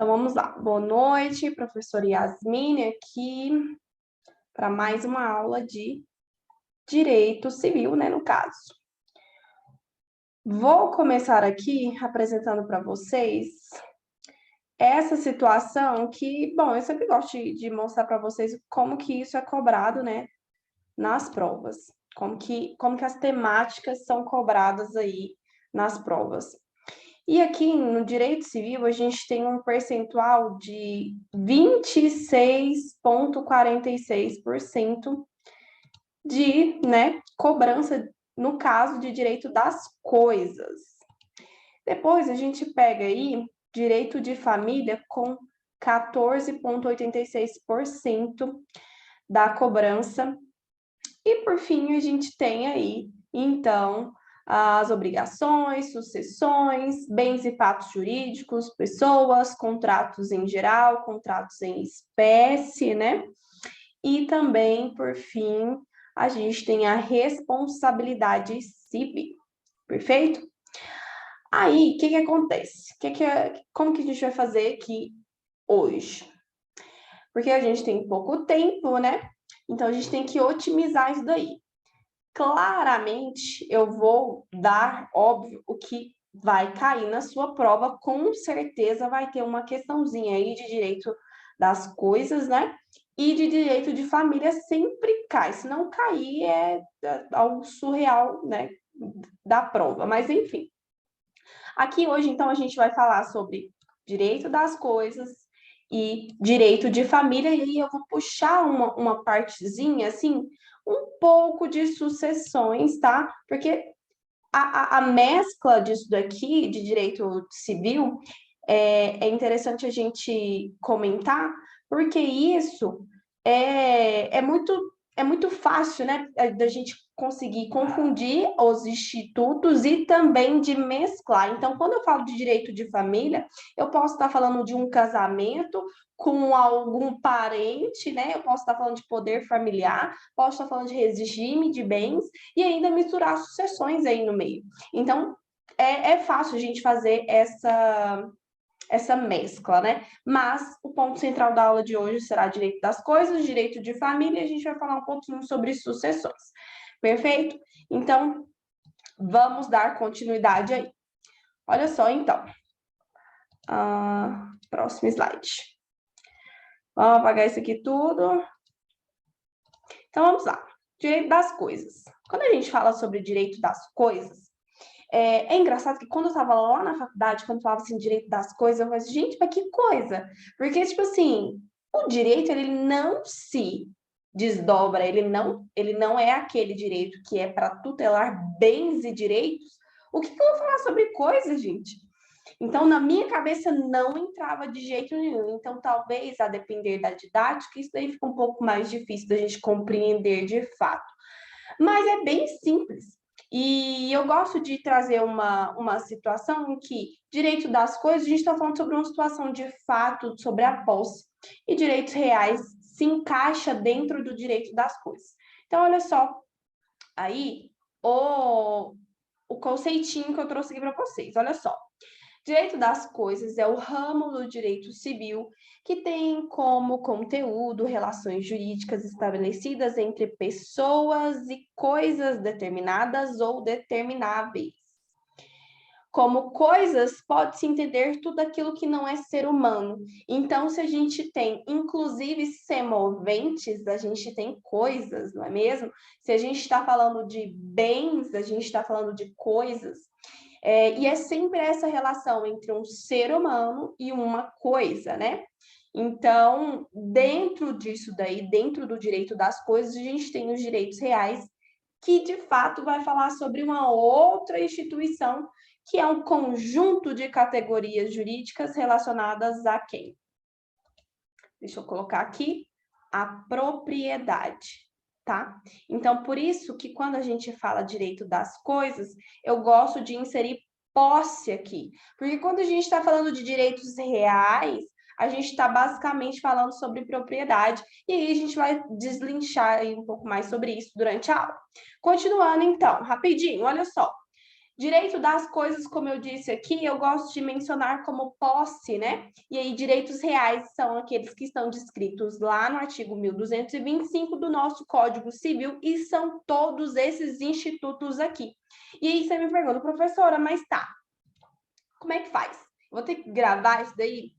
Então, vamos lá. Boa noite, professora Yasmine, aqui para mais uma aula de Direito Civil, né, no caso. Vou começar aqui apresentando para vocês essa situação que, bom, eu sempre gosto de mostrar para vocês como que isso é cobrado, né, nas provas. Como que as temáticas são cobradas aí nas provas. E aqui no direito civil, a gente tem um percentual de 26,46% de, né, cobrança no caso de direito das coisas. Depois a gente pega aí direito de família com 14,86% da cobrança. E por fim, a gente tem aí, então, as obrigações, sucessões, bens e fatos jurídicos, pessoas, contratos em geral, contratos em espécie, né? E também, por fim, a gente tem a responsabilidade civil, perfeito? Aí, o que acontece? Como que a gente vai fazer aqui hoje? Porque a gente tem pouco tempo, né? Então, a gente tem que otimizar isso daí. Claramente, eu vou dar, óbvio, o que vai cair na sua prova, com certeza vai ter uma questãozinha aí de direito das coisas, né? E de direito de família sempre cai. Se não cair, é algo surreal, né? Da prova. Mas, enfim. Aqui hoje, então, a gente vai falar sobre direito das coisas e direito de família, e aí eu vou puxar uma partezinha, assim, um pouco de sucessões, tá? Porque a mescla disso daqui, de direito civil, é interessante a gente comentar, porque isso é muito fácil, né, da gente conseguir confundir os institutos e também de mesclar. Então, quando eu falo de direito de família, eu posso estar falando de um casamento com algum parente, né? Eu posso estar falando de poder familiar, posso estar falando de regime de bens e ainda misturar sucessões aí no meio. Então, é fácil a gente fazer essa mescla, né? Mas o ponto central da aula de hoje será direito das coisas, direito de família, e a gente vai falar um pouquinho sobre sucessões. Perfeito? Então, vamos dar continuidade aí. Olha só, então. Próximo slide. Vamos apagar isso aqui tudo. Então, vamos lá. Direito das coisas. Quando a gente fala sobre direito das coisas, é engraçado que quando eu estava lá na faculdade, quando falava assim, direito das coisas, eu falei assim, gente, mas que coisa? Porque, tipo assim, o direito, ele não se desdobra, ele não é aquele direito que é para tutelar bens e direitos. O que eu vou falar sobre coisas, gente? Então, na minha cabeça, não entrava de jeito nenhum. Então, talvez, a depender da didática, isso daí fica um pouco mais difícil da gente compreender de fato. Mas é bem simples. E eu gosto de trazer uma situação em que direito das coisas, a gente está falando sobre uma situação de fato, sobre a posse, e direitos reais se encaixa dentro do direito das coisas. Então, olha só, aí o conceitinho que eu trouxe aqui para vocês, olha só. Direito das coisas é o ramo do direito civil que tem como conteúdo relações jurídicas estabelecidas entre pessoas e coisas determinadas ou determináveis. Como coisas, pode-se entender tudo aquilo que não é ser humano. Então, se a gente tem, inclusive, semoventes, a gente tem coisas, não é mesmo? Se a gente está falando de bens, a gente está falando de coisas. E é sempre essa relação entre um ser humano e uma coisa, né? Então, dentro disso daí, dentro do direito das coisas, a gente tem os direitos reais, que de fato vai falar sobre uma outra instituição, que é um conjunto de categorias jurídicas relacionadas a quem? Deixa eu colocar aqui, a propriedade. Tá? Então, por isso que quando a gente fala direito das coisas, eu gosto de inserir posse aqui. Porque quando a gente está falando de direitos reais, a gente está basicamente falando sobre propriedade. E aí a gente vai deslinchar aí um pouco mais sobre isso durante a aula. Continuando, então, rapidinho, olha só. Direito das coisas, como eu disse aqui, eu gosto de mencionar como posse, né? E aí, direitos reais são aqueles que estão descritos lá no artigo 1225 do nosso Código Civil, e são todos esses institutos aqui. E aí, você me pergunta, professora, mas tá, como é que faz? Vou ter que gravar isso daí?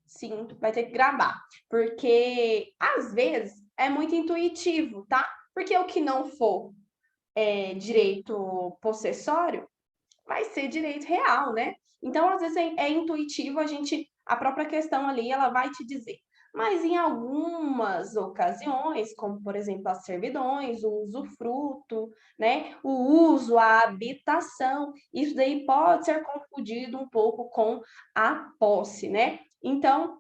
Sim, vai ter que gravar, porque às vezes é muito intuitivo, tá? Porque o que não for direito possessório vai ser direito real, né? Então, às vezes é intuitivo, a própria questão ali, ela vai te dizer. Mas em algumas ocasiões, como por exemplo as servidões, o usufruto, né? O uso, a habitação, isso daí pode ser confundido um pouco com a posse, né? Então,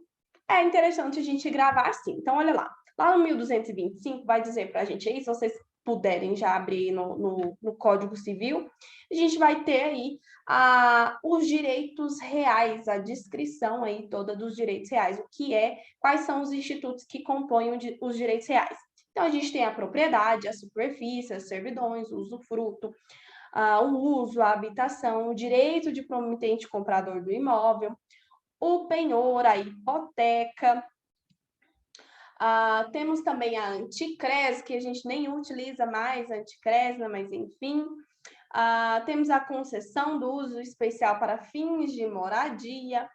é interessante a gente gravar assim. Então, olha lá. Lá no 1225 vai dizer para a gente aí, se vocês puderem já abrir no Código Civil, a gente vai ter aí os direitos reais, a descrição aí toda dos direitos reais, o que é, quais são os institutos que compõem os direitos reais. Então, a gente tem a propriedade, a superfície, as servidões, o usufruto, o uso, a habitação, o direito de promitente comprador do imóvel, o penhor, a hipoteca. Temos também a anticres, que a gente nem utiliza mais a anticres, né? Mas enfim. Temos a concessão do uso especial para fins de moradia.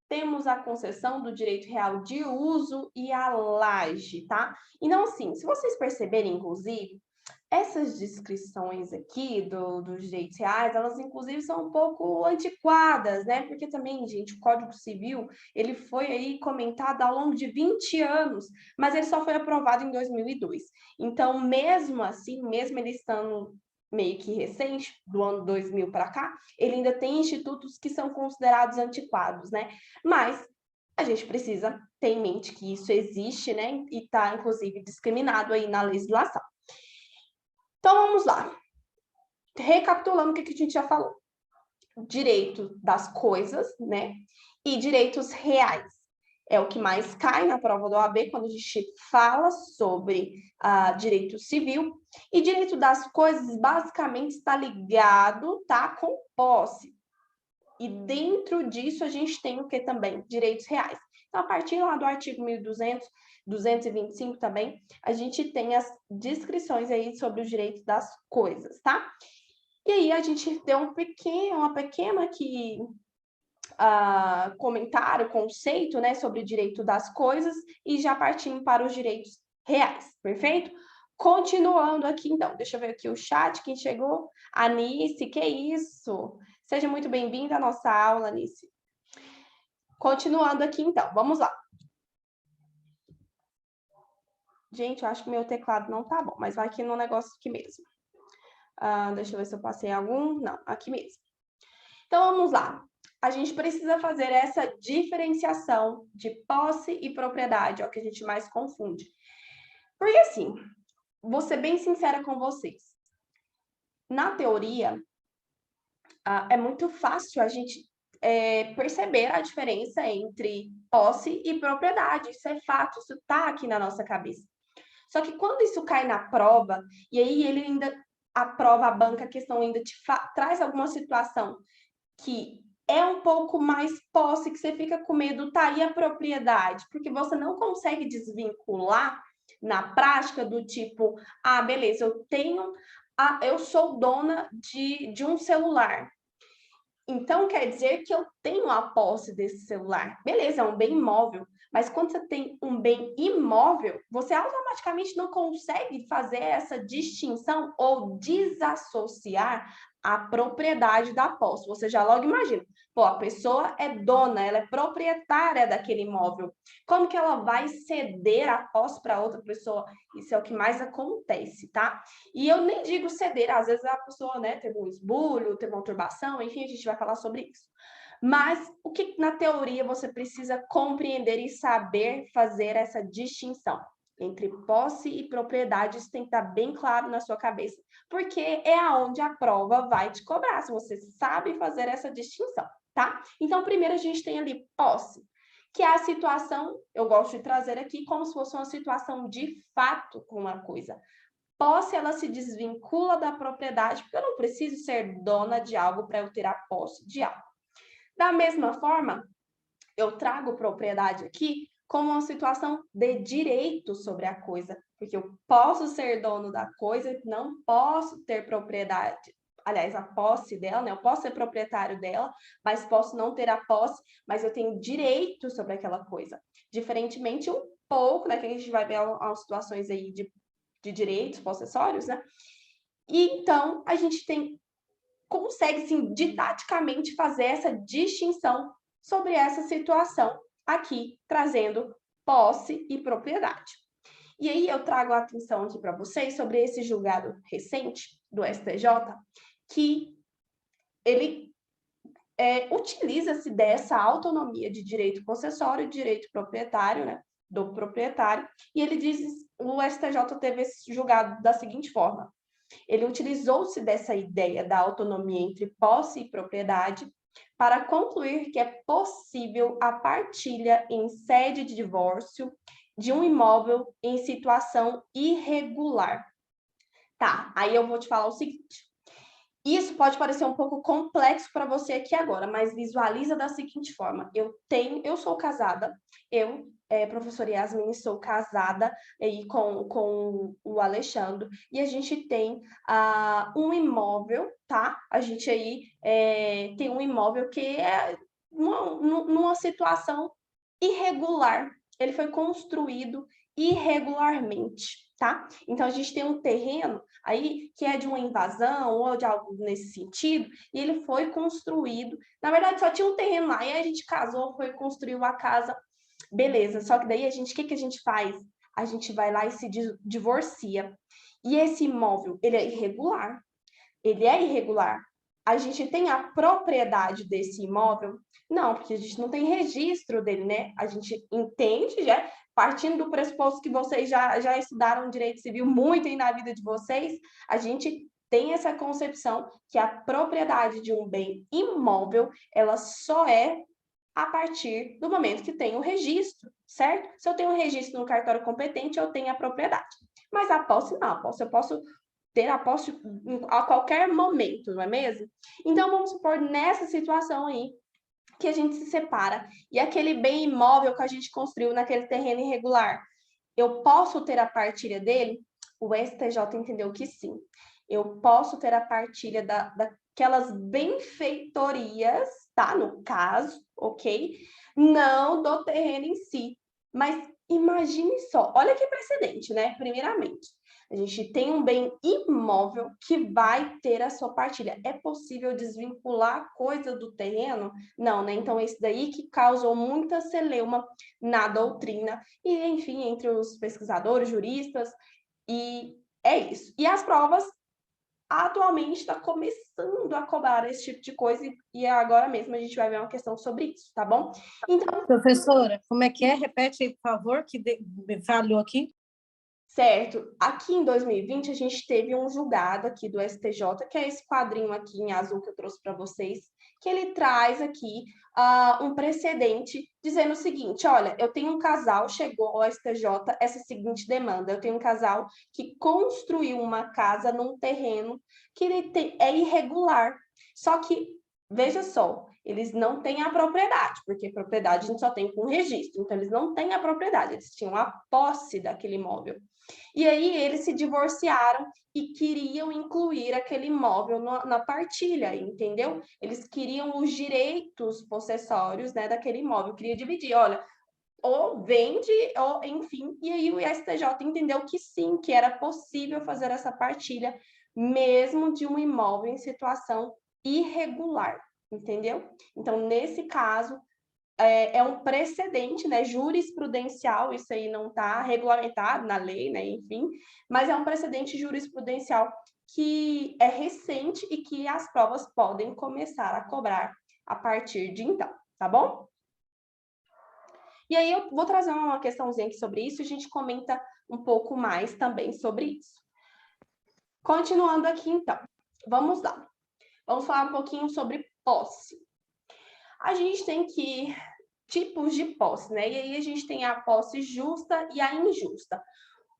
Temos a concessão do direito real de uso e a laje, tá? Então, assim, se vocês perceberem, inclusive, essas descrições aqui dos direitos reais, elas inclusive são um pouco antiquadas, né? Porque também, gente, o Código Civil, ele foi aí comentado ao longo de 20 anos, mas ele só foi aprovado em 2002. Então, mesmo assim, mesmo ele estando meio que recente, do ano 2000 para cá, ele ainda tem institutos que são considerados antiquados, né? Mas a gente precisa ter em mente que isso existe, né? E está, inclusive, discriminado aí na legislação. Então, vamos lá. Recapitulando o que a gente já falou. Direito das coisas, né? E direitos reais. É o que mais cai na prova do OAB quando a gente fala sobre direito civil. E direito das coisas, basicamente, está ligado, tá, com posse. E dentro disso, a gente tem o que também? Direitos reais. Então, a partir lá do artigo 1200, 225 também, a gente tem as descrições aí sobre os direitos das coisas, tá? E aí, a gente deu uma pequena aqui, comentário, conceito, né, sobre o direito das coisas, e já partimos para os direitos reais, perfeito? Continuando aqui, então, deixa eu ver aqui o chat, quem chegou? Anice, que isso? Seja muito bem-vinda à nossa aula, Anice. Continuando aqui, então, vamos lá. Gente, eu acho que meu teclado não tá bom, mas vai aqui no negócio aqui mesmo. Deixa eu ver se eu passei algum. Não, aqui mesmo. Então, vamos lá. A gente precisa fazer essa diferenciação de posse e propriedade, é o que a gente mais confunde. Porque, assim, vou ser bem sincera com vocês. Na teoria, é muito fácil a gente perceber a diferença entre posse e propriedade. Isso é fato, isso está aqui na nossa cabeça. Só que quando isso cai na prova, e aí ele ainda, a prova, a banca, a questão ainda traz alguma situação que é um pouco mais posse, que você fica com medo, tá? E a propriedade? Porque você não consegue desvincular na prática do tipo, beleza, eu sou dona de um celular. Então, quer dizer que eu tenho a posse desse celular. Beleza, é um bem imóvel. Mas quando você tem um bem imóvel, você automaticamente não consegue fazer essa distinção ou desassociar a propriedade da posse. Você já logo imagina, pô, a pessoa é dona, ela é proprietária daquele imóvel. Como que ela vai ceder a posse para outra pessoa? Isso é o que mais acontece, tá? E eu nem digo ceder, às vezes a pessoa, né, teve um esbulho, teve uma turbação, enfim, a gente vai falar sobre isso. Mas o que na teoria você precisa compreender e saber fazer essa distinção entre posse e propriedade? Isso tem que estar bem claro na sua cabeça, porque é aonde a prova vai te cobrar, se você sabe fazer essa distinção, tá? Então, primeiro a gente tem ali posse, que é a situação, eu gosto de trazer aqui como se fosse uma situação de fato com uma coisa. posse, ela se desvincula da propriedade, porque eu não preciso ser dona de algo para eu ter a posse de algo. Da mesma forma, eu trago propriedade aqui como uma situação de direito sobre a coisa, porque eu posso ser dono da coisa, não posso ter propriedade, aliás, a posse dela, né? Eu posso ser proprietário dela, mas posso não ter a posse, mas eu tenho direito sobre aquela coisa. Diferentemente um pouco, né? Que a gente vai ver as situações aí de direitos possessórios, né? E então a gente consegue, sim, didaticamente fazer essa distinção sobre essa situação aqui, trazendo posse e propriedade. E aí eu trago a atenção aqui para vocês sobre esse julgado recente do STJ, que ele utiliza-se dessa autonomia de direito possessório e direito proprietário, né, do proprietário, e ele diz, o STJ teve esse julgado da seguinte forma: ele utilizou-se dessa ideia da autonomia entre posse e propriedade para concluir que é possível a partilha em sede de divórcio de um imóvel em situação irregular. Tá, aí eu vou te falar o seguinte. Isso pode parecer um pouco complexo para você aqui agora, mas visualiza da seguinte forma: eu sou casada, professora Yasmin, sou casada aí com o Alexandre, e a gente tem um imóvel, tá? A gente aí tem um imóvel que é numa situação irregular. Ele foi construído irregularmente, tá? Então a gente tem um terreno aí que é de uma invasão ou de algo nesse sentido, e ele foi construído. Na verdade, só tinha um terreno lá, e aí a gente casou, foi construiu a casa, beleza. Só que daí o que a gente faz? A gente vai lá e se divorcia. E esse imóvel, ele é irregular. Ele é irregular. A gente tem a propriedade desse imóvel? Não, porque a gente não tem registro dele, né? A gente entende, já, partindo do pressuposto que vocês já estudaram direito civil muito aí na vida de vocês, a gente tem essa concepção que a propriedade de um bem imóvel, ela só é a partir do momento que tem o registro, certo? Se eu tenho um registro no cartório competente, eu tenho a propriedade. Mas a posse não, eu posso ter a posse a qualquer momento, não é mesmo? Então, vamos supor nessa situação aí, que a gente se separa, e aquele bem imóvel que a gente construiu naquele terreno irregular, eu posso ter a partilha dele? O STJ entendeu que sim. Eu posso ter a partilha daquelas benfeitorias, tá? No caso, ok? Não do terreno em si. Mas imagine só, olha que precedente, né? Primeiramente, a gente tem um bem imóvel que vai ter a sua partilha. É possível desvincular a coisa do terreno? Não, né? Então, esse daí que causou muita celeuma na doutrina, e, enfim, entre os pesquisadores, juristas, e é isso. E as provas, atualmente, está começando a cobrar esse tipo de coisa, e agora mesmo a gente vai ver uma questão sobre isso, tá bom? Então, professora, como é que é? Repete aí, por favor, que falhou aqui. Certo. Aqui em 2020, a gente teve um julgado aqui do STJ, que é esse quadrinho aqui em azul que eu trouxe para vocês, que ele traz aqui um precedente dizendo o seguinte: olha, eu tenho um casal, chegou ao STJ essa seguinte demanda: eu tenho um casal que construiu uma casa num terreno que é irregular. Só que, veja só, eles não têm a propriedade, porque propriedade a gente só tem com registro, então eles não têm a propriedade, eles tinham a posse daquele imóvel. E aí eles se divorciaram e queriam incluir aquele imóvel na partilha, entendeu? Eles queriam os direitos possessórios, né, daquele imóvel, queria dividir, olha, ou vende, ou enfim. E aí o STJ entendeu que sim, que era possível fazer essa partilha, mesmo de um imóvel em situação irregular, entendeu? Então, nesse caso, é um precedente, né, jurisprudencial, isso aí não está regulamentado na lei, né, enfim, mas é um precedente jurisprudencial que é recente e que as provas podem começar a cobrar a partir de então, tá bom? E aí eu vou trazer uma questãozinha aqui sobre isso e a gente comenta um pouco mais também sobre isso. Continuando aqui então, vamos lá. Vamos falar um pouquinho sobre posse. A gente tem tipos de posse, né? E aí a gente tem a posse justa e a injusta.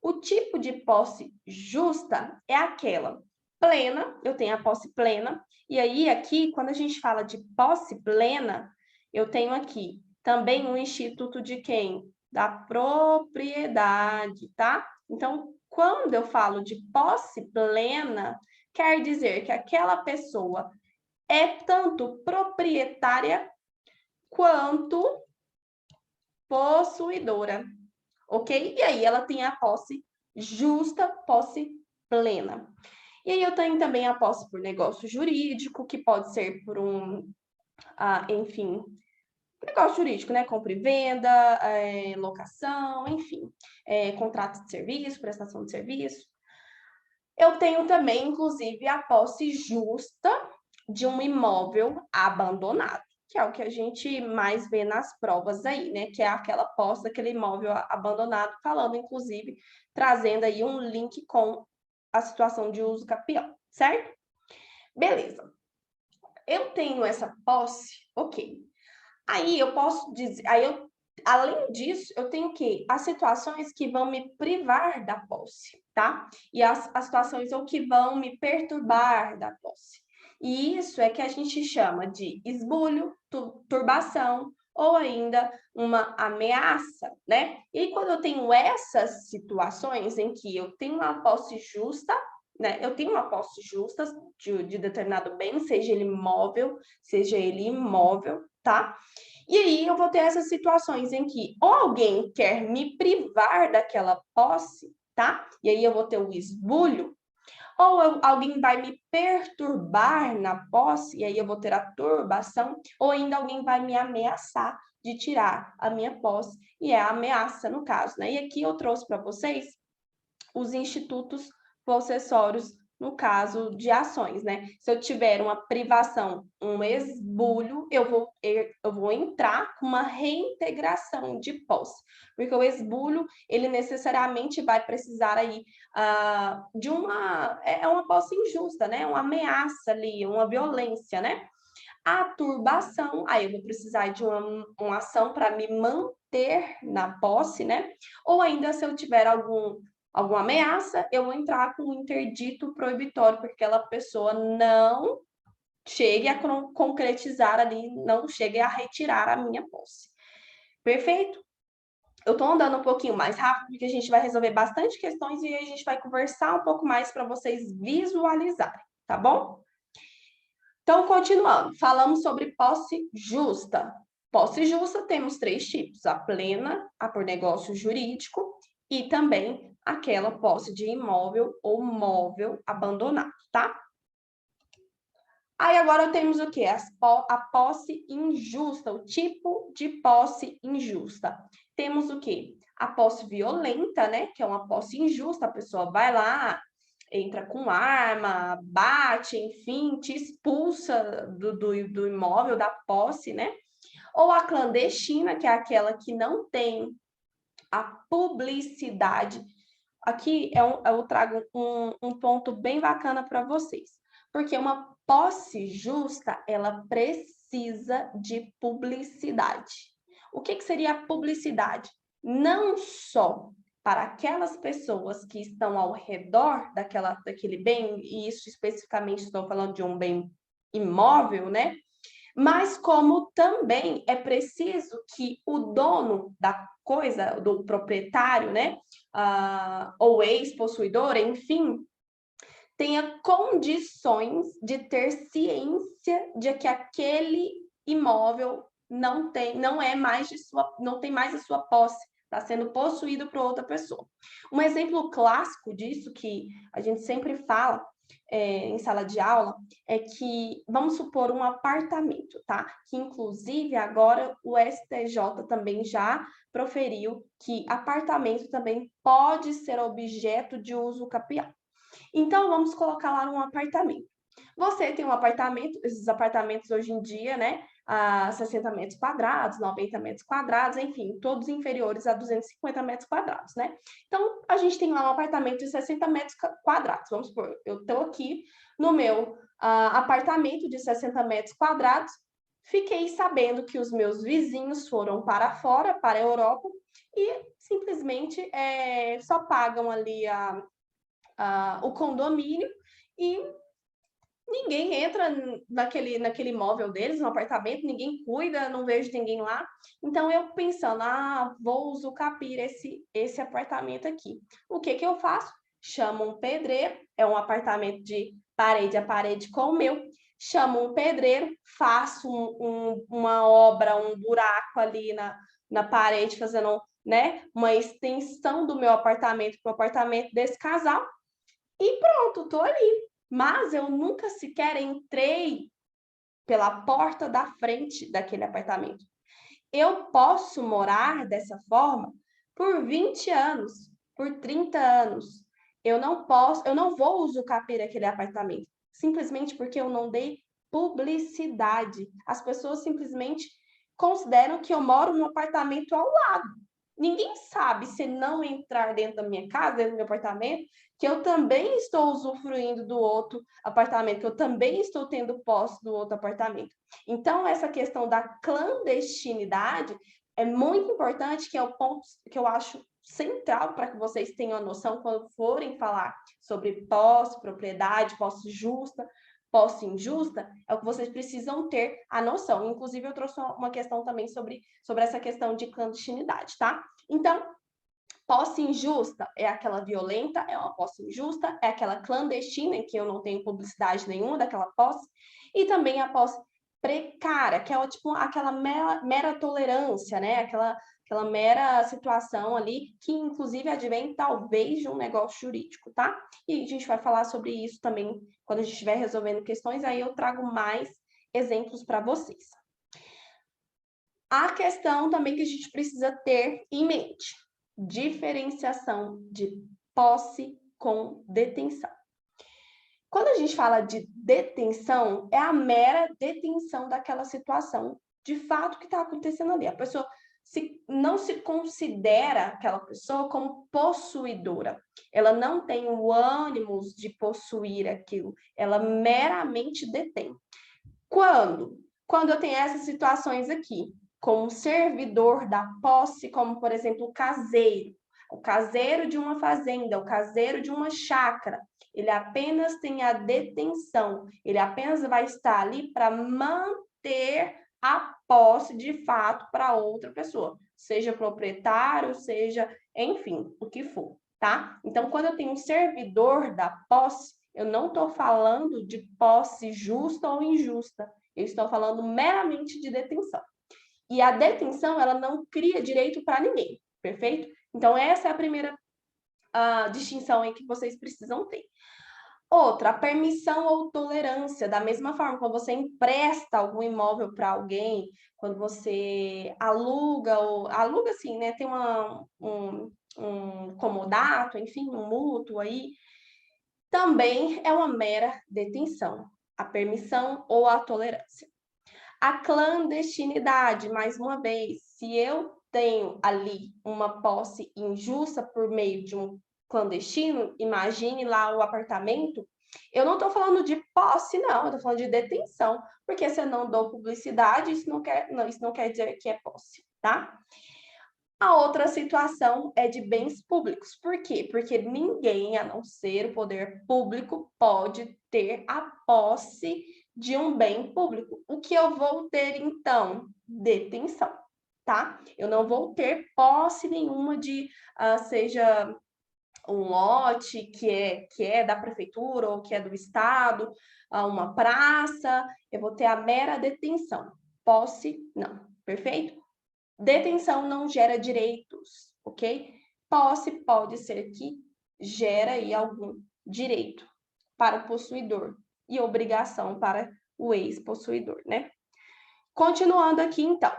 O tipo de posse justa é aquela plena, eu tenho a posse plena, e aí aqui, quando a gente fala de posse plena, eu tenho aqui também um instituto de quem? Da propriedade, tá? Então, quando eu falo de posse plena, quer dizer que aquela pessoa é tanto proprietária quanto possuidora, ok? E aí ela tem a posse justa, posse plena. E aí eu tenho também a posse por negócio jurídico, que pode ser por enfim, negócio jurídico, né? Compra e venda, locação, enfim, contrato de serviço, prestação de serviço. Eu tenho também, inclusive, a posse justa de um imóvel abandonado, que é o que a gente mais vê nas provas aí, né? Que é aquela posse daquele imóvel abandonado, falando, inclusive, trazendo aí um link com a situação de uso capião, certo? Beleza. Eu tenho essa posse, ok. Aí eu posso dizer, além disso, eu tenho que as situações que vão me privar da posse, tá? E as situações ou que vão me perturbar da posse. E isso é que a gente chama de esbulho, turbação ou ainda uma ameaça, né? E quando eu tenho essas situações em que eu tenho uma posse justa, né? Eu tenho uma posse justa de determinado bem, seja ele móvel, seja ele imóvel, tá? E aí eu vou ter essas situações em que ou alguém quer me privar daquela posse, tá? E aí eu vou ter o esbulho, ou alguém vai me perturbar na posse, e aí eu vou ter a turbação, ou ainda alguém vai me ameaçar de tirar a minha posse, e é a ameaça no caso, né? E aqui eu trouxe para vocês os institutos possessórios no caso de ações, né? Se eu tiver uma privação, um esbulho, eu vou entrar com uma reintegração de posse, porque o esbulho, ele necessariamente vai precisar aí de uma posse injusta, né? Uma ameaça ali, uma violência, né? A turbação, aí eu vou precisar de uma ação para me manter na posse, né? Ou ainda se eu tiver alguma ameaça, eu vou entrar com um interdito proibitório, porque aquela pessoa não chegue a concretizar ali, não chegue a retirar a minha posse. Perfeito? Eu estou andando um pouquinho mais rápido, porque a gente vai resolver bastante questões e a gente vai conversar um pouco mais para vocês visualizarem, tá bom? Então, continuando, falamos sobre posse justa. Posse justa temos 3 tipos: a plena, a por negócio jurídico e também aquela posse de imóvel ou móvel abandonado, tá? Aí agora temos o quê? A posse injusta, o tipo de posse injusta. Temos o quê? A posse violenta, né? Que é uma posse injusta, a pessoa vai lá, entra com arma, bate, enfim, te expulsa do imóvel, da posse, né? Ou a clandestina, que é aquela que não tem a publicidade. Aqui eu trago um ponto bem bacana para vocês, porque uma posse justa, ela precisa de publicidade. O que seria a publicidade? Não só para aquelas pessoas que estão ao redor daquele bem, e isso especificamente estou falando de um bem imóvel, né? Mas como também é preciso que o dono da coisa, do proprietário, né, ou ex-possuidor, enfim, tenha condições de ter ciência de que aquele imóvel não tem mais a sua posse, está sendo possuído por outra pessoa. Um exemplo clássico disso que a gente sempre fala em sala de aula é que, vamos supor, um apartamento, tá? Que inclusive agora o STJ também já proferiu que apartamento também pode ser objeto de uso capião. Então, vamos colocar lá um apartamento. Você tem um apartamento, esses apartamentos hoje em dia, né? 60 metros quadrados, 90 metros quadrados, enfim, todos inferiores a 250 metros quadrados, né? Então, a gente tem lá um apartamento de 60 metros quadrados. Vamos supor, eu estou aqui no meu apartamento de 60 metros quadrados, fiquei sabendo que os meus vizinhos foram para fora, para a Europa, e simplesmente só pagam ali o condomínio e ninguém entra naquele imóvel deles, no apartamento, ninguém cuida, não vejo ninguém lá. Então, eu pensando, vou usucapir esse apartamento aqui. O que eu faço? Chamo um pedreiro, é um apartamento de parede a parede com o meu, chamo um pedreiro, faço uma obra, um buraco ali na parede, fazendo, né, uma extensão do meu apartamento para o apartamento desse casal, e pronto, tô ali. Mas eu nunca sequer entrei pela porta da frente daquele apartamento. Eu posso morar dessa forma por 20 anos, por 30 anos. Eu não vou usucapiar aquele apartamento, simplesmente porque eu não dei publicidade. As pessoas simplesmente consideram que eu moro num apartamento ao lado. Ninguém sabe, se não entrar dentro da minha casa, dentro do meu apartamento, que eu também estou usufruindo do outro apartamento, que eu também estou tendo posse do outro apartamento. Então, essa questão da clandestinidade é muito importante, que é o ponto que eu acho central para que vocês tenham a noção quando forem falar sobre posse, propriedade, posse justa, posse injusta, é o que vocês precisam ter a noção. Inclusive, eu trouxe uma questão também sobre essa questão de clandestinidade, tá? Então, posse injusta é aquela violenta, é uma posse injusta, é aquela clandestina, em que eu não tenho publicidade nenhuma daquela posse, e também a posse precária, que é tipo aquela mera tolerância, né? Aquela mera situação ali, que inclusive advém talvez de um negócio jurídico, tá? E a gente vai falar sobre isso também quando a gente estiver resolvendo questões, aí eu trago mais exemplos para vocês. A questão também que a gente precisa ter em mente: diferenciação de posse com detenção. Quando a gente fala de detenção, é a mera detenção daquela situação, de fato, que está acontecendo ali. A pessoa não se considera aquela pessoa como possuidora. Ela não tem o ânimo de possuir aquilo. Ela meramente detém. Quando? Quando eu tenho essas situações aqui, como servidor da posse, como, por exemplo, o caseiro de uma fazenda, o caseiro de uma chácara, ele apenas tem a detenção, ele apenas vai estar ali para manter a posse de fato para outra pessoa, seja proprietário, seja, enfim, o que for, tá? Então, quando eu tenho um servidor da posse, eu não estou falando de posse justa ou injusta, eu estou falando meramente de detenção. E a detenção, ela não cria direito para ninguém, perfeito? Então, essa é a primeira distinção aí que vocês precisam ter. Outra, a permissão ou tolerância. Da mesma forma, quando você empresta algum imóvel para alguém, quando você aluga, assim, né? Tem um comodato, enfim, um mútuo aí, também é uma mera detenção. A permissão ou a tolerância. A clandestinidade, mais uma vez, se eu tenho ali uma posse injusta por meio de um clandestino, imagine lá o apartamento, eu não estou falando de posse, não, eu estou falando de detenção, porque se eu não dou publicidade, isso não quer dizer que é posse, tá? A outra situação é de bens públicos. Por quê? Porque ninguém, a não ser o poder público, pode ter a posse de um bem público. O que eu vou ter, então? Detenção, tá? Eu não vou ter posse nenhuma de, seja um lote que é da prefeitura ou que é do estado, uma praça, eu vou ter a mera detenção. Posse, não. Perfeito? Detenção não gera direitos, ok? Posse pode ser que gera aí algum direito para o possuidor e obrigação para o ex-possuidor, né? Continuando aqui, então.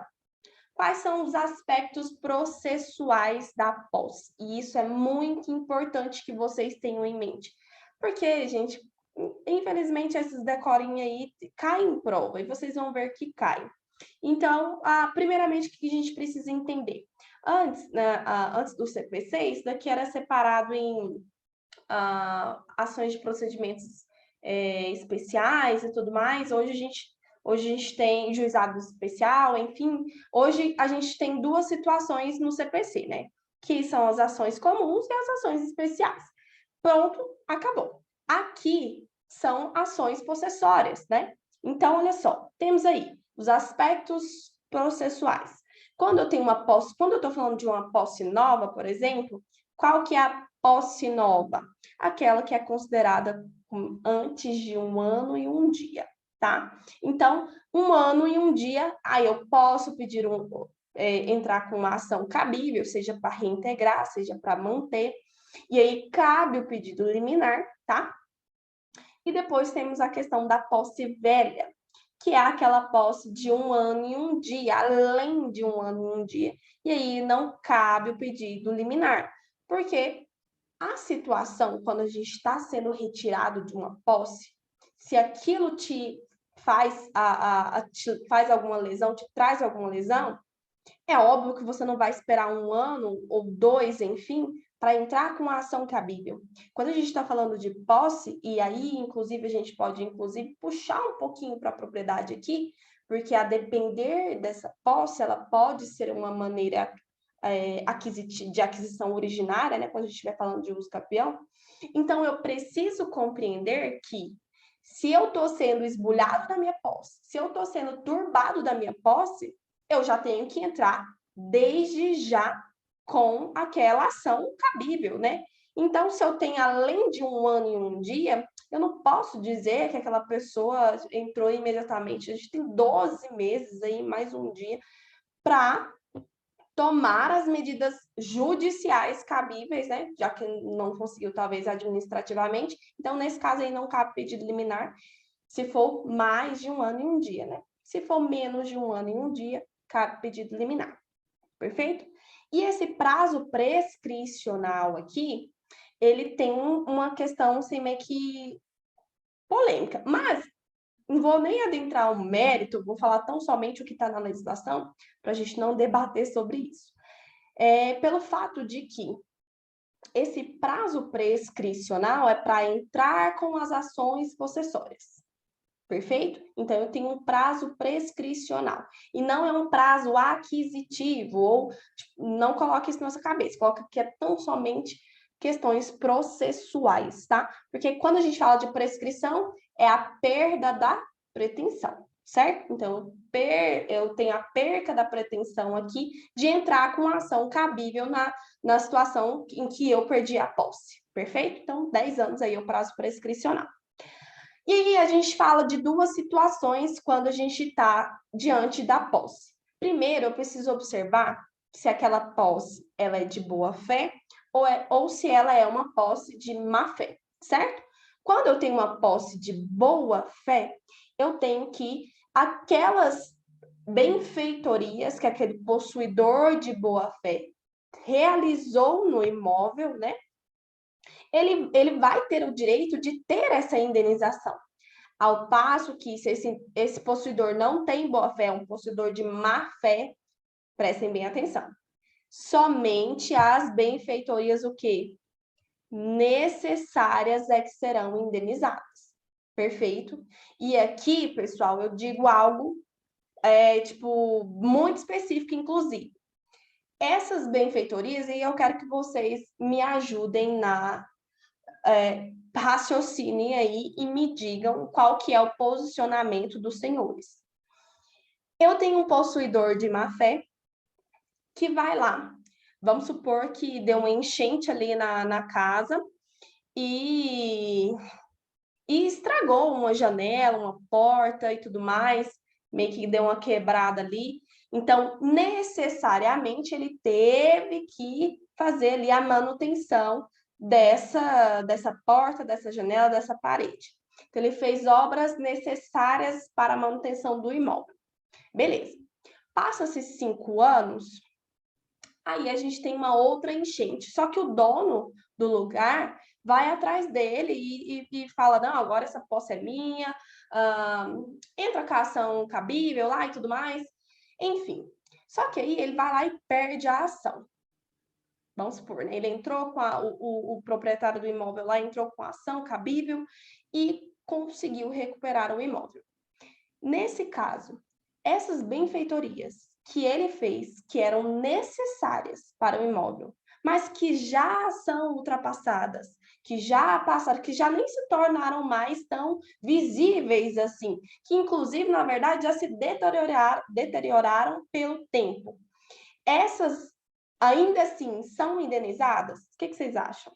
Quais são os aspectos processuais da posse? E isso é muito importante que vocês tenham em mente. Porque, gente, infelizmente, esses decorinhos aí caem em prova e vocês vão ver que caem. Então, primeiramente, o que a gente precisa entender? Antes, né, antes do CPC, isso daqui era separado em ações de procedimentos especiais e tudo mais. Hoje a gente hoje a gente tem juizado especial, enfim, hoje a gente tem duas situações no CPC, né? Que são as ações comuns e as ações especiais. Pronto, acabou. Aqui são ações possessórias, né? Então, olha só, temos aí os aspectos processuais. Quando eu tenho uma posse, quando eu estou falando de uma posse nova, por exemplo, qual que é a posse nova? Aquela que é considerada antes de 1 ano e 1 dia, tá? Então, 1 ano e 1 dia, aí eu posso pedir entrar com uma ação cabível, seja para reintegrar, seja para manter, e aí cabe o pedido liminar, tá? E depois temos a questão da posse velha, que é aquela posse de 1 ano e 1 dia, além de 1 ano e 1 dia. E aí não cabe o pedido liminar, porque a situação, quando a gente está sendo retirado de uma posse, se aquilo te faz, te faz alguma lesão, te traz alguma lesão, é óbvio que você não vai esperar 1 ano ou 2, enfim, para entrar com uma ação cabível. Quando a gente está falando de posse, e aí, inclusive, a gente pode, inclusive, puxar um pouquinho para a propriedade aqui, porque a depender dessa posse, ela pode ser uma maneira de aquisição originária, né? Quando a gente estiver falando de uso capião. Então, eu preciso compreender que se eu estou sendo esbulhado da minha posse, se eu estou sendo turbado da minha posse, eu já tenho que entrar desde já com aquela ação cabível, né? Então, se eu tenho além de 1 ano e 1 dia, eu não posso dizer que aquela pessoa entrou imediatamente. A gente tem 12 meses aí, mais 1 dia, para tomar as medidas judiciais cabíveis, né? Já que não conseguiu, talvez, administrativamente. Então, nesse caso aí, não cabe pedido liminar, se for mais de 1 ano e 1 dia, né? Se for menos de 1 ano e 1 dia, cabe pedido liminar. Perfeito? E esse prazo prescricional aqui, ele tem uma questão, assim, meio que polêmica. Mas não vou nem adentrar o mérito, vou falar tão somente o que está na legislação, para a gente não debater sobre isso. Pelo fato de que esse prazo prescricional é para entrar com as ações possessórias. Perfeito? Então, eu tenho um prazo prescricional. E não é um prazo aquisitivo, ou tipo, não coloque isso na nossa cabeça, coloque que é tão somente questões processuais, tá? Porque quando a gente fala de prescrição, é a perda da pretensão, certo? Então, eu tenho a perca da pretensão aqui de entrar com uma ação cabível na situação em que eu perdi a posse, perfeito? Então, 10 anos aí é o prazo prescricional. E aí a gente fala de duas situações quando a gente está diante da posse. Primeiro, eu preciso observar se aquela posse ela é de boa fé ou se ela é uma posse de má fé, certo? Quando eu tenho uma posse de boa fé, eu tenho que aquelas benfeitorias que aquele possuidor de boa fé realizou no imóvel, né? Ele vai ter o direito de ter essa indenização. Ao passo que, se esse possuidor não tem boa fé, é um possuidor de má fé, prestem bem atenção. Somente as benfeitorias, o quê? Necessárias é que serão indenizadas. Perfeito? E aqui, pessoal, eu digo algo, muito específico, inclusive. Essas benfeitorias, e eu quero que vocês me ajudem na raciocinem aí e me digam qual que é o posicionamento dos senhores. Eu tenho um possuidor de má fé que vai lá. Vamos supor que deu uma enchente ali na casa e estragou uma janela, uma porta e tudo mais, meio que deu uma quebrada ali. Então, necessariamente, ele teve que fazer ali a manutenção dessa porta, dessa janela, dessa parede. Então, ele fez obras necessárias para a manutenção do imóvel. Beleza. Passa-se 5 anos, aí a gente tem uma outra enchente. Só que o dono do lugar vai atrás dele e fala, não, agora essa posse é minha, entra com a ação cabível lá e tudo mais. Enfim, só que aí ele vai lá e perde a ação. Vamos supor, né? Ele entrou com o proprietário do imóvel lá, entrou com a ação cabível e conseguiu recuperar o imóvel. Nesse caso, essas benfeitorias que ele fez, que eram necessárias para o imóvel, mas que já são ultrapassadas, que já passaram, que já nem se tornaram mais tão visíveis assim, que inclusive, na verdade, já se deterioraram pelo tempo. Essas, ainda assim, são indenizadas? O que vocês acham?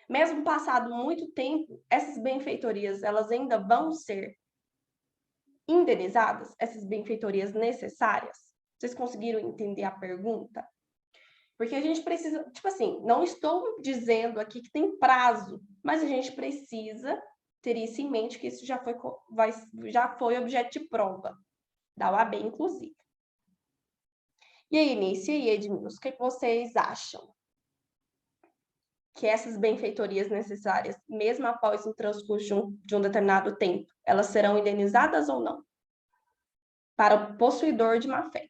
Mesmo passado muito tempo, essas benfeitorias, elas ainda vão ser indenizadas? Essas benfeitorias necessárias? Vocês conseguiram entender a pergunta? Porque a gente precisa, tipo assim, não estou dizendo aqui que tem prazo, mas a gente precisa ter isso em mente, que isso já foi objeto de prova, da OAB, inclusive. E aí, Nice, e aí, Edmilson, o que vocês acham? Que essas benfeitorias necessárias, mesmo após o transcurso de um determinado tempo, elas serão indenizadas ou não? Para o possuidor de má-fé.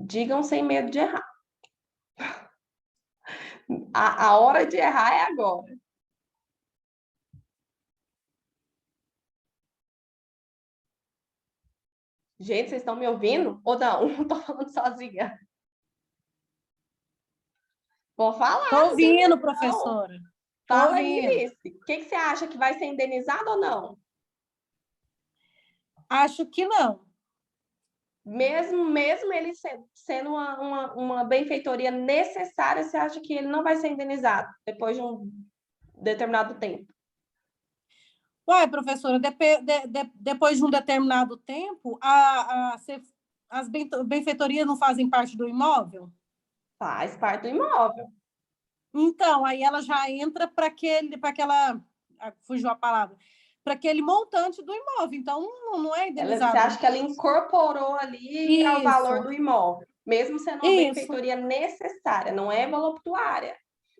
Digam sem medo de errar. A hora de errar é agora. Gente, vocês estão me ouvindo? Ou não? Estou falando sozinha. Vou falar. Estou ouvindo, Não. professora. Fala aí, Lice. O que você acha que vai ser indenizado ou não? Acho que não. Mesmo ele sendo uma benfeitoria necessária, você acha que ele não vai ser indenizado depois de um determinado tempo? Ué, professora, depois de um determinado tempo, as benfeitorias não fazem parte do imóvel? Faz parte do imóvel. Então, aí ela já entra para aquela, fugiu a palavra, para aquele montante do imóvel. Então, não é Você indenizado. acha que ela incorporou ali ao valor do imóvel, mesmo sendo uma Isso. benfeitoria necessária, não é voluptuária,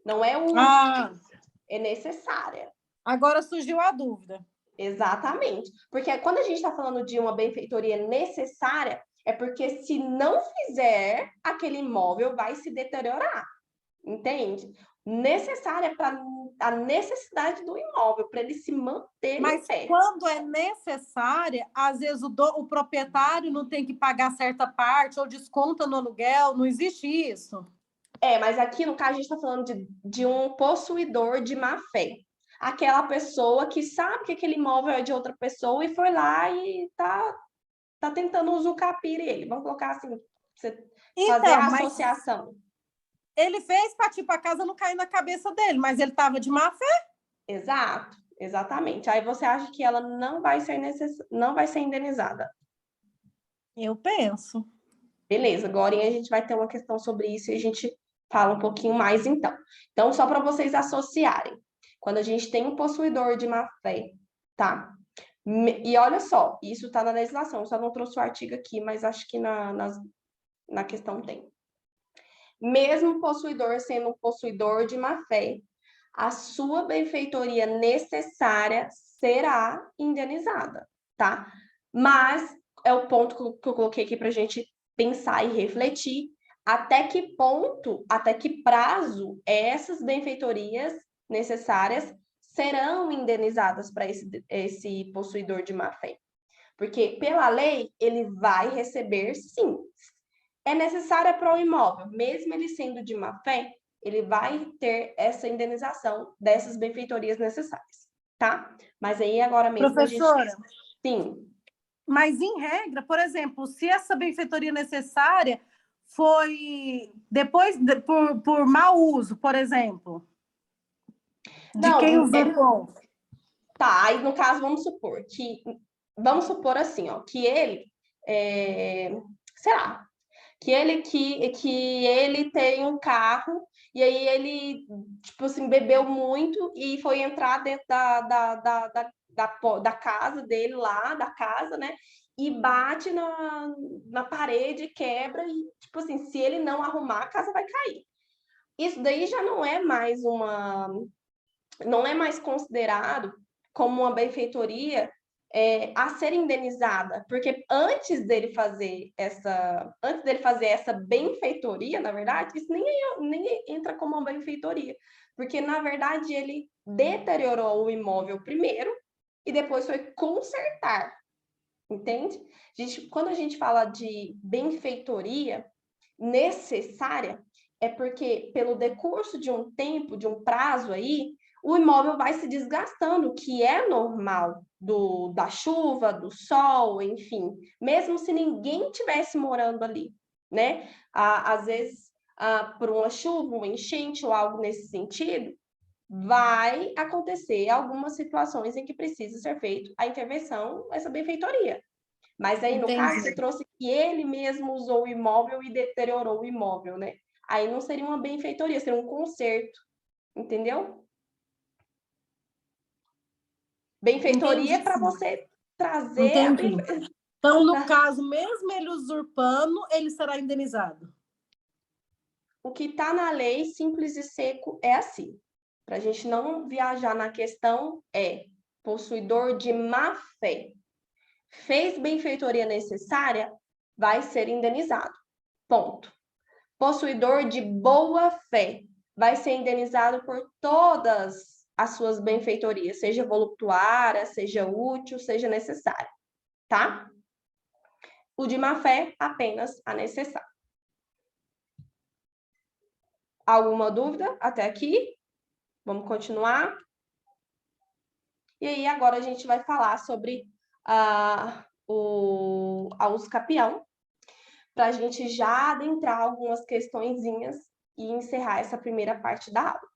não é Ah, útil, é necessária. agora surgiu a dúvida. Exatamente. Porque quando a gente está falando de uma benfeitoria necessária, é porque se não fizer, aquele imóvel vai se deteriorar. Entende? Necessária para a necessidade do imóvel, para ele se manter em pé. Quando é necessária, às vezes o proprietário não tem que pagar certa parte ou desconta no aluguel, não existe isso. Mas aqui, no caso, a gente está falando de um possuidor de má-fé. Aquela pessoa que sabe que aquele imóvel é de outra pessoa e foi lá e tá tentando usucapir ele. Vamos colocar assim, você fazer a associação. Ele fez para tipo, a casa não cair na cabeça dele, mas ele estava de má fé. Exato, exatamente. Aí você acha que ela não vai ser indenizada. Eu penso. Beleza, agora a gente vai ter uma questão sobre isso e a gente fala um pouquinho mais então. Então, só para vocês associarem. Quando a gente tem um possuidor de má-fé, tá? E olha só, isso está na legislação, só não trouxe o artigo aqui, mas acho que na questão tem. Mesmo o possuidor sendo um possuidor de má-fé, a sua benfeitoria necessária será indenizada, tá? Mas é o ponto que eu coloquei aqui para a gente pensar e refletir até que ponto, até que prazo essas benfeitorias necessárias serão indenizadas para esse possuidor de má-fé. Porque, pela lei, ele vai receber, sim. É necessária para o imóvel, mesmo ele sendo de má-fé, ele vai ter essa indenização dessas benfeitorias necessárias, tá? Mas aí, agora mesmo, professora, a gente... Sim. Mas, em regra, por exemplo, se essa benfeitoria necessária foi depois por mau uso, por exemplo, de Não, quem usou. Tá, aí no caso, vamos supor assim, ó, que ele, sei lá, que ele tem um carro e aí ele, tipo assim, bebeu muito e foi entrar dentro da casa dele lá, da casa, né? E bate na parede, quebra e, tipo assim, se ele não arrumar, a casa vai cair. Isso daí já não é mais considerado como uma benfeitoria a ser indenizada, porque antes dele fazer essa benfeitoria, na verdade, isso nem entra como uma benfeitoria, Porque, na verdade, ele deteriorou o imóvel primeiro e depois foi consertar, entende? Quando a gente fala de benfeitoria necessária, é porque pelo decurso de um tempo, de um prazo aí, o imóvel vai se desgastando, que é normal da chuva, do sol, enfim, mesmo se ninguém tivesse morando ali, né? Às vezes, por uma chuva, uma enchente ou algo nesse sentido, vai acontecer algumas situações em que precisa ser feita a intervenção, essa benfeitoria. Mas aí, no caso, você trouxe que ele mesmo usou o imóvel e deteriorou o imóvel, né? Aí não seria uma benfeitoria, seria um conserto, entendeu? Benfeitoria é para você trazer a benfeitoria. Então, no caso, mesmo ele usurpando, ele será indenizado. O que está na lei, simples e seco, é assim. Para a gente não viajar na questão, é possuidor de má fé. Fez benfeitoria necessária, vai ser indenizado. Ponto. Possuidor de boa fé vai ser indenizado por todas as suas benfeitorias, seja voluptuária, seja útil, seja necessária, tá? O de má fé, apenas a necessária. Alguma dúvida até aqui? Vamos continuar? E aí, agora a gente vai falar sobre a uso capião, para a gente já adentrar algumas questõezinhas e encerrar essa primeira parte da aula.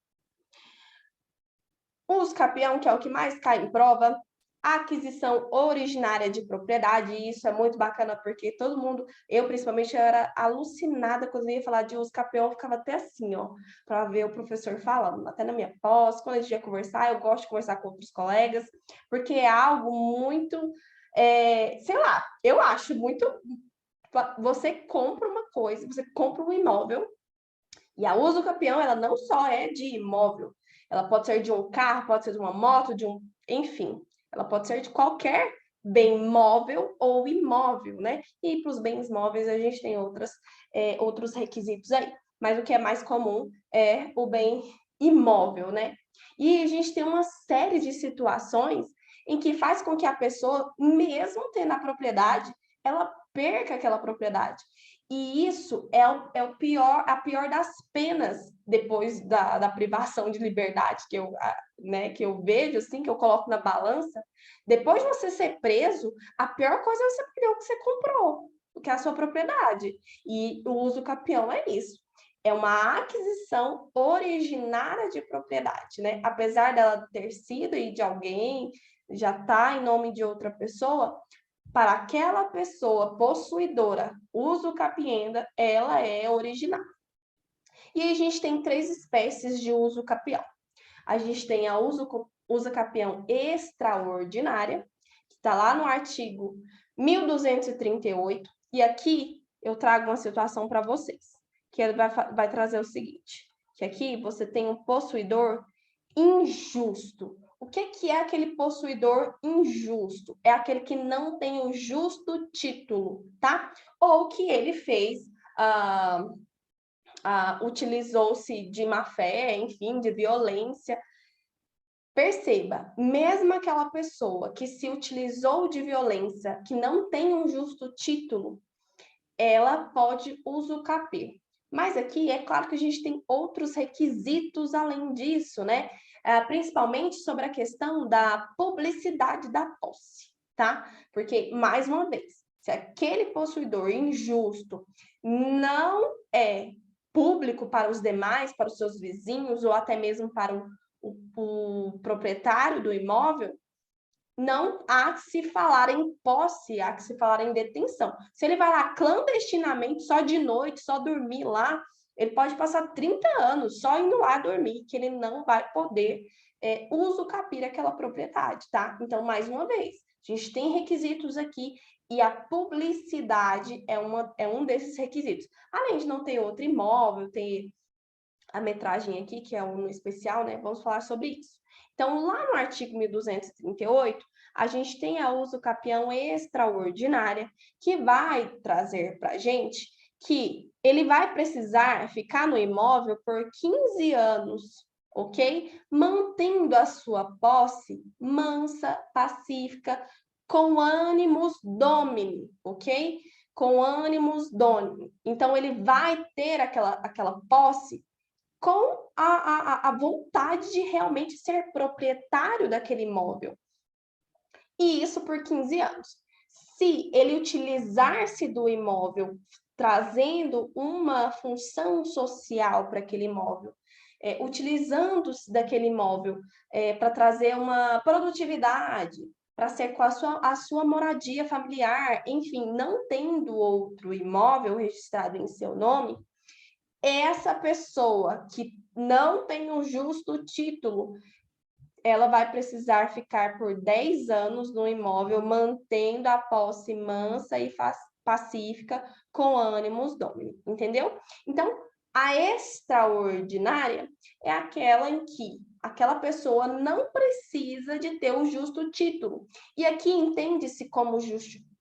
O uso capião, que é o que mais cai em prova, a aquisição originária de propriedade, e isso é muito bacana, porque todo mundo, eu principalmente, eu era alucinada quando eu ia falar de uso capião, eu ficava até assim, ó, para ver o professor falando, até na minha pós, quando a gente ia conversar, eu gosto de conversar com outros colegas, porque é algo muito, sei lá, eu acho muito, você compra uma coisa, você compra um imóvel, e a uso capião, ela não só é de imóvel, ela pode ser de um carro, pode ser de uma moto, enfim, ela pode ser de qualquer bem móvel ou imóvel, né? E para os bens móveis a gente tem outros requisitos aí, mas o que é mais comum é o bem imóvel, né? E a gente tem uma série de situações em que faz com que a pessoa, mesmo tendo a propriedade, ela perca aquela propriedade. E isso é a pior das penas depois da privação de liberdade que eu vejo, assim, que eu coloco na balança. Depois de você ser preso, a pior coisa é você perder o que você comprou, que é a sua propriedade. E o uso capião é isso. É uma aquisição originária de propriedade, né? Apesar dela ter sido de alguém, já está em nome de outra pessoa, para aquela pessoa possuidora, uso capienda, ela é originária. E aí a gente tem 3 espécies de uso capião. A gente tem a uso capião extraordinária, que está lá no artigo 1238, e aqui eu trago uma situação para vocês, que ele vai trazer o seguinte, que aqui você tem um possuidor injusto. O que é aquele possuidor injusto? É aquele que não tem o justo título, tá? Ou que ele fez, utilizou-se de má fé, enfim, de violência. Perceba, mesmo aquela pessoa que se utilizou de violência, que não tem um justo título, ela pode usucapiar. Mas aqui é claro que a gente tem outros requisitos além disso, né? Principalmente sobre a questão da publicidade da posse, tá? Porque, mais uma vez, se aquele possuidor injusto não é público para os demais, para os seus vizinhos, ou até mesmo para o proprietário do imóvel, não há que se falar em posse, há que se falar em detenção. Se ele vai lá clandestinamente, só de noite, só dormir lá, ele pode passar 30 anos só indo lá dormir, que ele não vai poder usucapiar aquela propriedade, tá? Então, mais uma vez, a gente tem requisitos aqui e a publicidade é um desses requisitos. Além de não ter outro imóvel, ter a metragem aqui, que é um especial, né? Vamos falar sobre isso. Então, lá no artigo 1238, a gente tem a uso capião extraordinária, que vai trazer para a gente que ele vai precisar ficar no imóvel por 15 anos ok? Mantendo a sua posse mansa, pacífica, com ânimos domini, ok? Com ânimos domini. Então, ele vai ter aquela posse com a vontade de realmente ser proprietário daquele imóvel. E isso por 15 anos. Se ele utilizar-se do imóvel trazendo uma função social para aquele imóvel, utilizando-se daquele imóvel para trazer uma produtividade, para ser com a sua moradia familiar, enfim, não tendo outro imóvel registrado em seu nome, essa pessoa que não tem um justo título, ela vai precisar ficar por 10 anos no imóvel, mantendo a posse mansa e pacífica, com ânimos domini, entendeu? Então, a extraordinária é aquela em que aquela pessoa não precisa de ter o justo título. E aqui entende-se como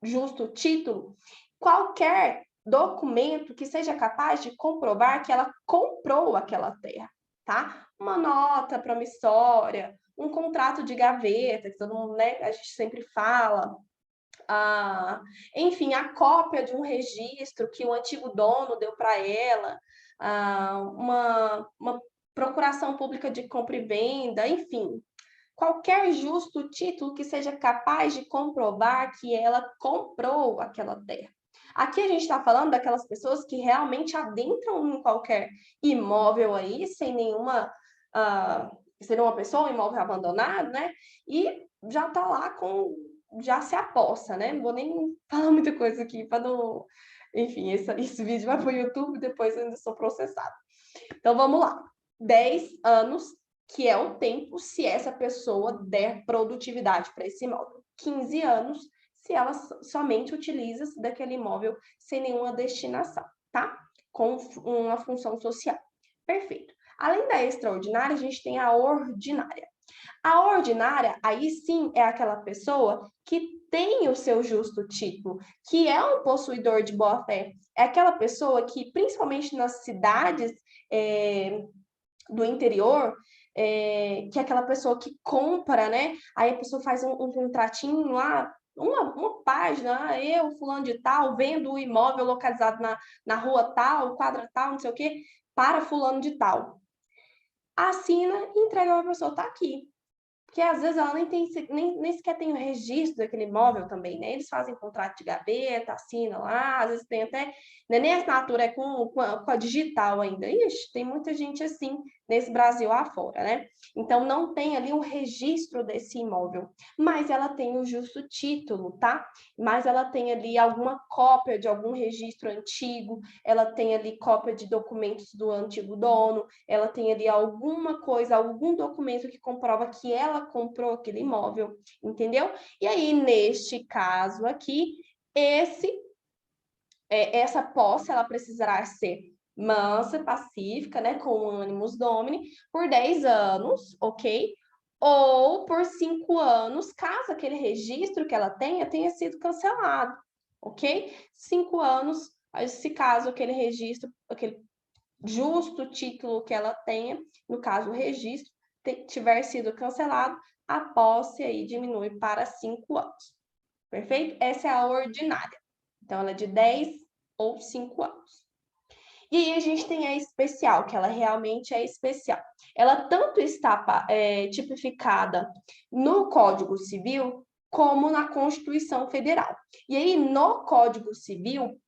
justo título qualquer documento que seja capaz de comprovar que ela comprou aquela terra, tá? Uma nota promissória, um contrato de gaveta, que todo mundo, né, a gente sempre fala, enfim, a cópia de um registro que o antigo dono deu para ela, uma procuração pública de compra e venda, enfim, qualquer justo título que seja capaz de comprovar que ela comprou aquela terra. Aqui a gente está falando daquelas pessoas que realmente adentram em qualquer imóvel aí, sem nenhuma... seria uma pessoa, um imóvel abandonado, né? E já está lá com... já se aposta, né? Não vou nem falar muita coisa aqui para não... Enfim, esse vídeo vai para o YouTube, depois eu ainda sou processada. Então, vamos lá. 10 anos, que é o tempo se essa pessoa der produtividade para esse imóvel. 15 anos, se ela somente utiliza daquele imóvel sem nenhuma destinação, tá? Com uma função social. Perfeito. Além da extraordinária, a gente tem a ordinária. A ordinária, aí sim, é aquela pessoa que tem o seu justo título, que é um possuidor de boa-fé. É aquela pessoa que, principalmente nas cidades do interior, que é aquela pessoa que compra, né? Aí a pessoa faz um contratinho lá, uma página, eu, fulano de tal, vendo o imóvel localizado na rua tal, quadra tal, não sei o quê, para fulano de tal. Assina e entrega para a pessoa, tá aqui. Porque às vezes ela nem sequer tem o registro daquele imóvel também, né? Eles fazem contrato de gaveta, assinam lá, às vezes tem até, né, nem assinatura é com a digital ainda. Ixi, tem muita gente assim nesse Brasil afora, né? Então não tem ali um registro desse imóvel, mas ela tem o justo título, tá? Mas ela tem ali alguma cópia de algum registro antigo, ela tem ali cópia de documentos do antigo dono, ela tem ali alguma coisa, algum documento que comprova que ela comprou aquele imóvel, entendeu? E aí, neste caso aqui, essa posse, ela precisará ser mansa, pacífica, né, com ânimos domini, por 10 anos, ok? Ou por 5 anos, caso aquele registro que ela tenha sido cancelado, ok? 5 anos, se caso aquele registro, aquele justo título que ela tenha, no caso o registro, tiver sido cancelado, a posse aí diminui para 5 anos. Perfeito? Essa é a ordinária. Então, ela é de 10 ou 5 anos. E aí a gente tem a especial, que ela realmente é especial. Ela tanto está tipificada no Código Civil como na Constituição Federal. E aí, no Código Civil,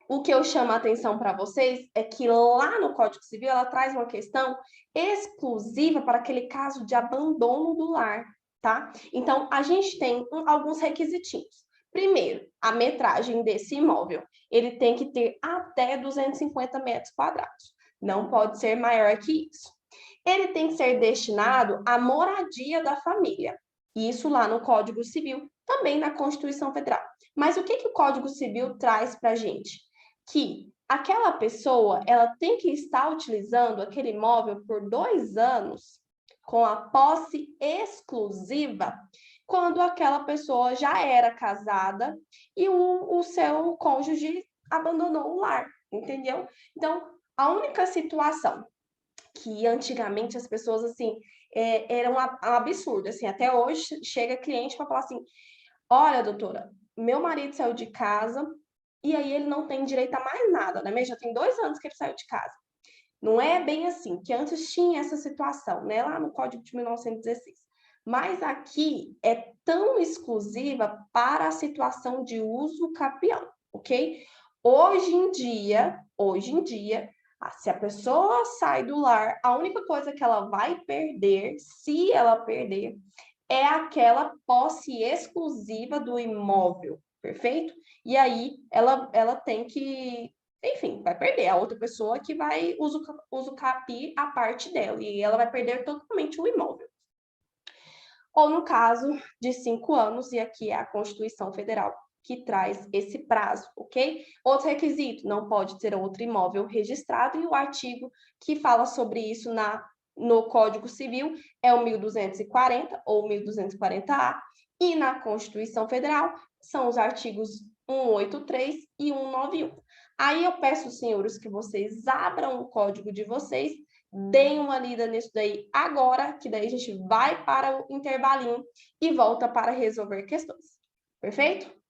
o que eu chamo a atenção para vocês é que lá no Código Civil ela traz uma questão exclusiva para aquele caso de abandono do lar, tá? Então, a gente tem alguns requisitinhos. Primeiro, a metragem desse imóvel. Ele tem que ter até 250 metros quadrados. Não pode ser maior que isso. Ele tem que ser destinado à moradia da família. Isso lá no Código Civil, também na Constituição Federal. Mas o que o Código Civil traz para a gente? Que aquela pessoa ela tem que estar utilizando aquele imóvel por 2 anos com a posse exclusiva quando aquela pessoa já era casada e o seu cônjuge abandonou o lar, entendeu? Então, a única situação que antigamente as pessoas, assim, era um absurdo, assim, até hoje chega cliente para falar assim, olha, doutora, meu marido saiu de casa e aí ele não tem direito a mais nada, né? Já tem 2 anos que ele saiu de casa. Não é bem assim, que antes tinha essa situação, né? Lá no Código de 1916. Mas aqui é tão exclusiva para a situação de uso capião, ok? Hoje em dia, se a pessoa sai do lar, a única coisa que ela vai perder, se ela perder, é aquela posse exclusiva do imóvel, perfeito? E aí ela tem que, enfim, vai perder. A outra pessoa que vai usucapiar a parte dela, e ela vai perder totalmente o imóvel. Ou no caso de 5 anos, e aqui é a Constituição Federal que traz esse prazo, ok? Outro requisito, não pode ter outro imóvel registrado, e o artigo que fala sobre isso no Código Civil é o 1240 ou 1240-A, e na Constituição Federal são os artigos 183 e 191. Aí eu peço, senhores, que vocês abram o código de vocês, deem uma lida nisso daí agora, que daí a gente vai para o intervalinho e volta para resolver questões. Perfeito?